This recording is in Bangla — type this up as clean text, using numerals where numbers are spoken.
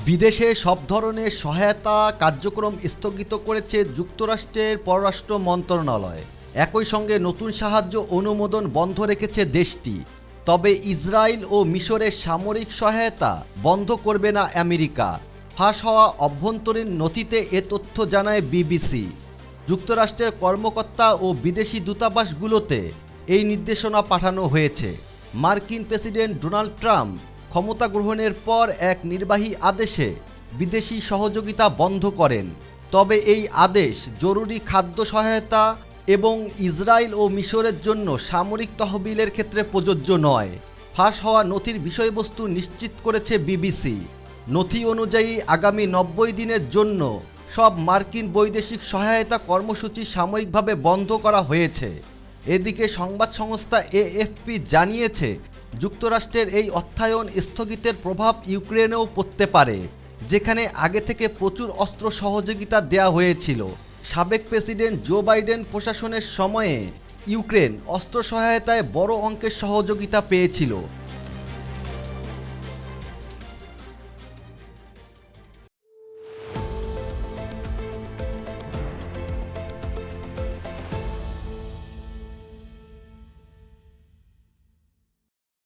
বিদেশে সব ধরনের সহায়তা কার্যক্রম স্থগিত করেছে যুক্তরাষ্ট্রের পররাষ্ট্র মন্ত্রণালয়। একই সঙ্গে নতুন সাহায্য অনুমোদন বন্ধ রেখেছে দেশটি। তবে ইসরায়েল ও মিশরের সামরিক সহায়তা বন্ধ করবে না আমেরিকা। ফাঁস হওয়া অভ্যন্তরীণ নথিতে এ তথ্য জানায় বিবিসি। যুক্তরাষ্ট্রের কর্মকর্তা ও বিদেশি দূতাবাসগুলোতে এই নির্দেশনা পাঠানো হয়েছে। মার্কিন প্রেসিডেন্ট ডোনাল্ড ট্রাম্প ক্ষমতা গ্রহণের পর এক নির্বাহী আদেশে বিদেশি সহযোগিতা বন্ধ করেন। তবে এই আদেশ জরুরি খাদ্য সহায়তা এবং ইসরায়েল ও মিশরের জন্য সামরিক তহবিলের ক্ষেত্রে প্রযোজ্য নয়। ফাঁস হওয়া নথির বিষয়বস্তু নিশ্চিত করেছে বিবিসি। নথি অনুযায়ী আগামী 90 দিনের জন্য সব মার্কিন বৈদেশিক সহায়তা কর্মসূচি সাময়িকভাবে বন্ধ করা হয়েছে। এদিকে সংবাদ সংস্থা এএফপি জানিয়েছে, যুক্তরাষ্ট্রের এই অর্থায়ন স্থগিতের প্রভাব ইউক্রেনেও পড়তে পারে, যেখানে আগে থেকে প্রচুর অস্ত্র সহযোগিতা দেয়া হয়েছিল। সাবেক প্রেসিডেন্ট জো বাইডেন প্রশাসনের সময়ে ইউক্রেন অস্ত্র সহায়তায় বড় অঙ্কের সহযোগিতা পেয়েছিল।